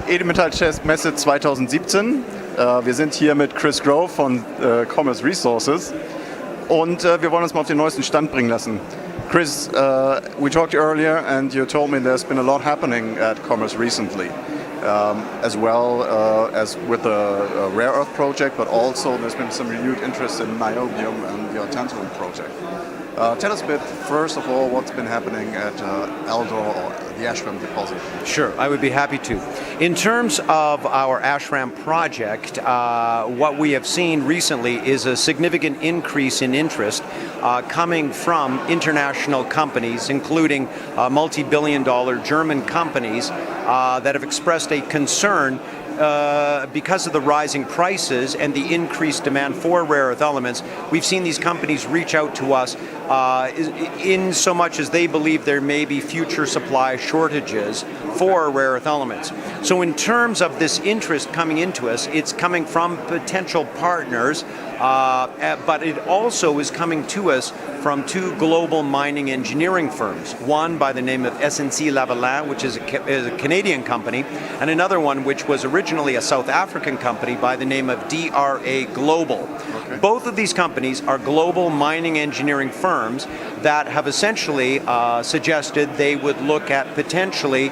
Edelmetallmesse 2017. Wir sind hier mit Chris Grove von Commerce Resources und wir wollen uns mal auf den neuesten Stand bringen lassen. Chris, we talked earlier and you told me there's been a lot happening at Commerce recently, as well as with the rare earth project, but also there's been some renewed interest in niobium and your tantalum project. Tell us a bit, first of all, what's been happening at Eldor, or the Ashram deposit. Sure, I would be happy to. In terms of our Ashram project, what we have seen recently is a significant increase in interest coming from international companies, including multi-billion-dollar German companies that have expressed a concern because of the rising prices and the increased demand for rare earth elements. We've seen these companies reach out to us in so much as they believe there may be future supply shortages for rare earth elements. So in terms of this interest coming into us, it's coming from potential partners, but it also is coming to us from two global mining engineering firms, one by the name of SNC-Lavalin, which is a Canadian company, and another one which was originally a South African company by the name of DRA Global. Okay. Both of these companies are global mining engineering firms that have essentially suggested they would look at potentially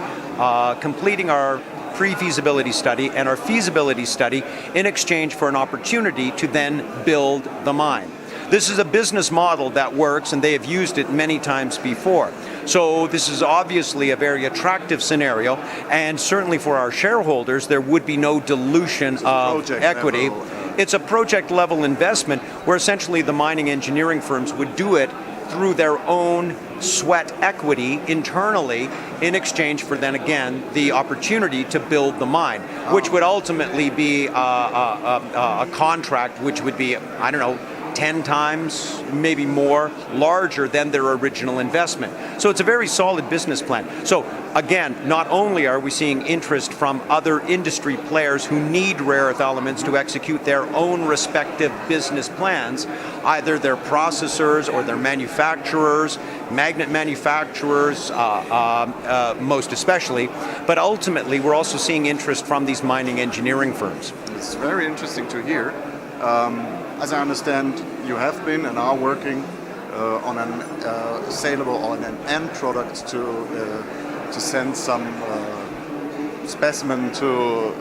completing our pre-feasibility study and our feasibility study in exchange for an opportunity to then build the mine. This is a business model that works, and they have used it many times before. So this is obviously a very attractive scenario, and certainly for our shareholders, there would be no dilution of equity. It's a project-level investment where essentially the mining engineering firms would do it through their own sweat equity internally in exchange for then again the opportunity to build the mine, which would ultimately be a contract which would be, I don't know, 10 times, maybe more, larger than their original investment. So it's a very solid business plan. So again, not only are we seeing interest from other industry players who need rare earth elements to execute their own respective business plans, either their processors or their manufacturers, magnet manufacturers most especially, but ultimately we're also seeing interest from these mining engineering firms. It's very interesting to hear. As I understand, you have been and are working on an saleable or an end product to send some specimen to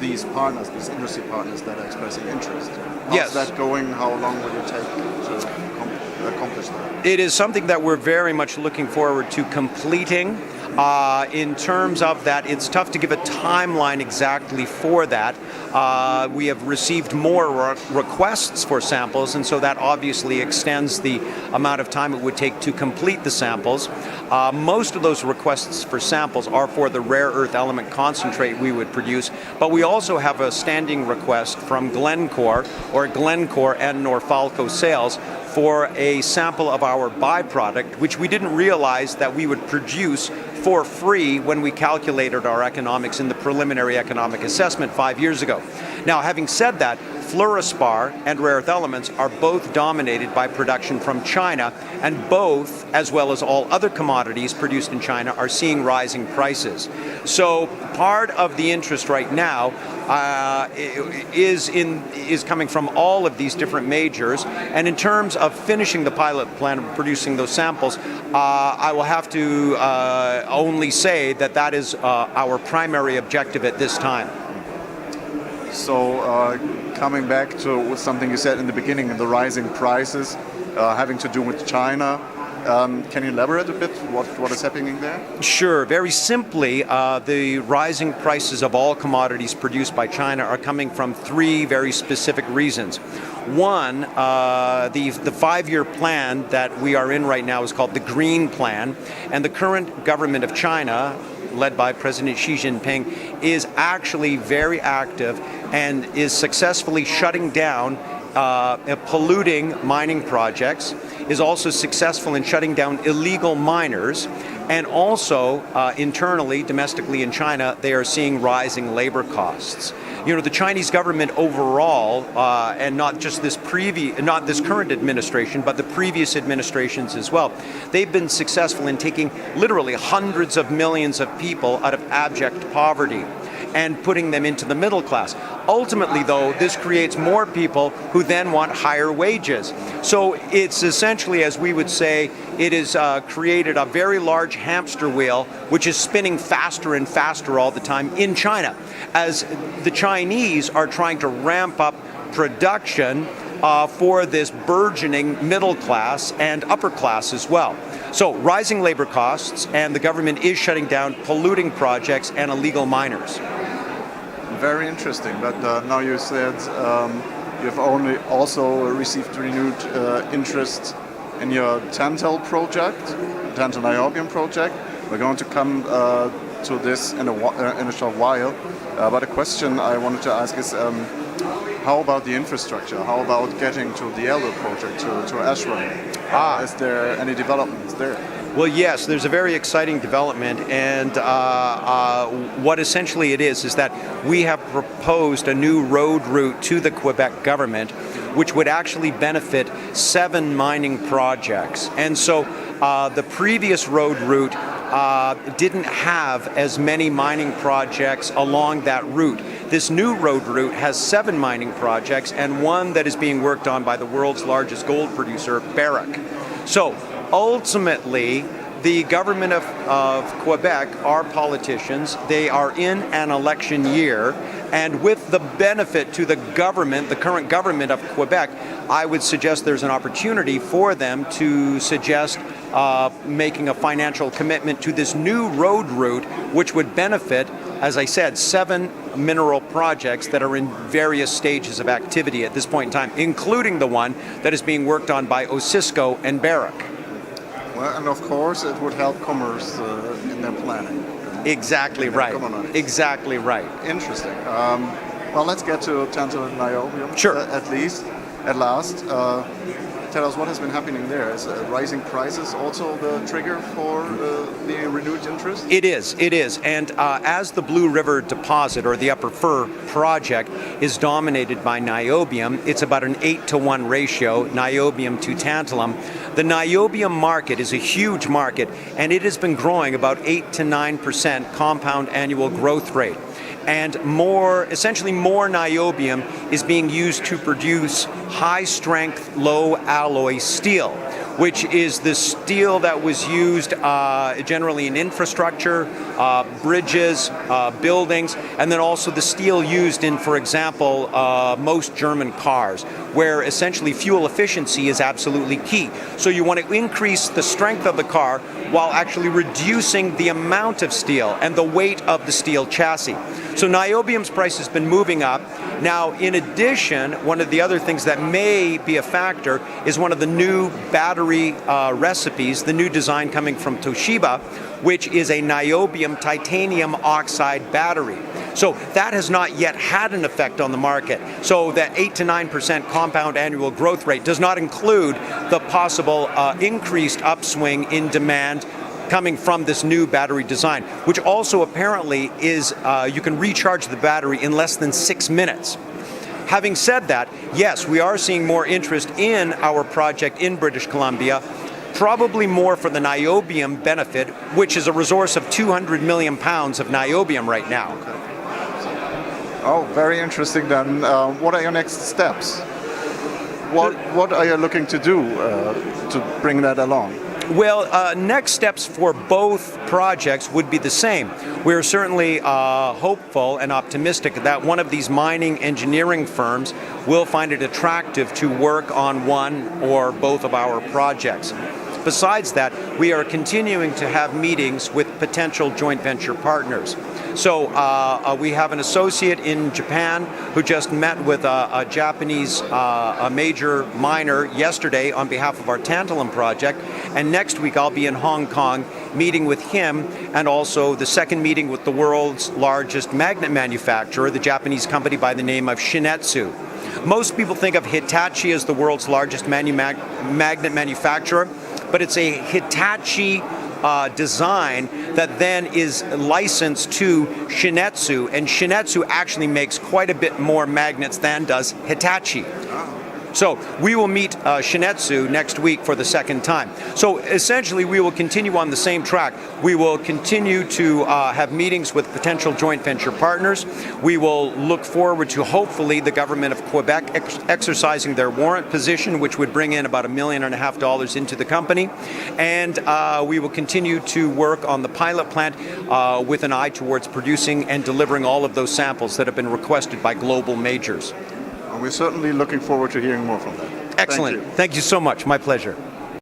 these partners, these industry partners that are expressing interest. How's that going? How long will it take to accomplish that? It is something that we're very much looking forward to completing. In terms of that, it's tough to give a timeline exactly for that. We have received more requests for samples, and so that obviously extends the amount of time it would take to complete the samples. Most of those requests for samples are for the rare earth element concentrate we would produce, but we also have a standing request from Glencore and Norfalco Sales for a sample of our byproduct, which we didn't realize that we would produce for free when we calculated our economics in the preliminary economic assessment 5 years ago. Now, having said that, fluorspar and rare earth elements are both dominated by production from China, and both, as well as all other commodities produced in China, are seeing rising prices. So part of the interest right now is coming from all of these different majors, and in terms of finishing the pilot plan of producing those samples, I will have to only say that that is our primary objective at this time. So coming back to something you said in the beginning, the rising prices having to do with China, can you elaborate a bit what is happening there? Sure. Very simply, the rising prices of all commodities produced by China are coming from three very specific reasons. One, the 5-year plan that we are in right now is called the Green Plan, and the current government of China, led by President Xi Jinping, is actually very active and is successfully shutting down polluting mining projects, is also successful in shutting down illegal miners, and also internally, domestically in China, they are seeing rising labor costs. You know, the Chinese government overall, and not just this current administration, but the previous administrations as well, they've been successful in taking literally hundreds of millions of people out of abject poverty. and putting them into the middle class. Ultimately, though, this creates more people who then want higher wages. So it's essentially, as we would say, it has created a very large hamster wheel, which is spinning faster and faster all the time in China, as the Chinese are trying to ramp up production for this burgeoning middle class and upper class as well. So rising labor costs, and the government is shutting down polluting projects and illegal miners. Very interesting, but now you said you've only also received renewed interest in your tantal project, tantal niobium project. We're going to come to this in a short while, but a question I wanted to ask is, how about the infrastructure? How about getting to the Elder project, to Ashram? Is there any developments there? Well, yes, there's a very exciting development, and what essentially it is that we have proposed a new road route to the Quebec government, which would actually benefit 7 mining projects. And so the previous road route didn't have as many mining projects along that route. This new road route has 7 mining projects and one that is being worked on by the world's largest gold producer, Barrick. So ultimately, the government of Quebec, our politicians, they are in an election year, and with the benefit to the government, the current government of Quebec, I would suggest there's an opportunity for them to suggest making a financial commitment to this new road route, which would benefit, as I said, 7 mineral projects that are in various stages of activity at this point in time, including the one that is being worked on by Osisko and Barrick. Well, and of course, it would help commerce in their planning. Exactly right. Exactly right. Interesting. Well, let's get to tantal and niobium. Sure. At last. Tell us what has been happening there. Is rising prices also the trigger for the renewed interest? It is. And as the Blue River deposit, or the Upper Fur project, is dominated by niobium, it's about an 8-to-1 ratio, niobium to tantalum. The niobium market is a huge market, and it has been growing about 8 to 9% compound annual growth rate. And essentially more niobium is being used to produce high-strength, low-alloy steel, which is the steel that was used generally in infrastructure, bridges, buildings, and then also the steel used in, for example, most German cars, where essentially fuel efficiency is absolutely key. So you want to increase the strength of the car while actually reducing the amount of steel and the weight of the steel chassis. So niobium's price has been moving up. Now, in addition, one of the other things that may be a factor is one of the new battery recipes, the new design coming from Toshiba, which is a niobium titanium oxide battery. So that has not yet had an effect on the market. So that 8 to 9% compound annual growth rate does not include the possible increased upswing in demand coming from this new battery design, which also apparently is, you can recharge the battery in less than 6 minutes. Having said that, yes, we are seeing more interest in our project in British Columbia, probably more for the niobium benefit, which is a resource of 200 million pounds of niobium right now. Oh, very interesting then. What are your next steps? What are you looking to do to bring that along? Well, next steps for both projects would be the same. We're certainly hopeful and optimistic that one of these mining engineering firms will find it attractive to work on one or both of our projects. Besides that, we are continuing to have meetings with potential joint venture partners. So we have an associate in Japan who just met with a Japanese a major miner yesterday on behalf of our tantalum project, and next week I'll be in Hong Kong meeting with him, and also the second meeting with the world's largest magnet manufacturer, the Japanese company by the name of Shin-Etsu. Most people think of Hitachi as the world's largest magnet manufacturer, but it's a Hitachi design that then is licensed to Shin-Etsu, and Shin-Etsu actually makes quite a bit more magnets than does Hitachi. So we will meet Shin-Etsu next week for the second time. So essentially, we will continue on the same track. We will continue to have meetings with potential joint venture partners. We will look forward to hopefully the government of Quebec exercising their warrant position, which would bring in about $1.5 million into the company. And we will continue to work on the pilot plant with an eye towards producing and delivering all of those samples that have been requested by global majors. We're certainly looking forward to hearing more from that. Excellent. Thank you so much. My pleasure.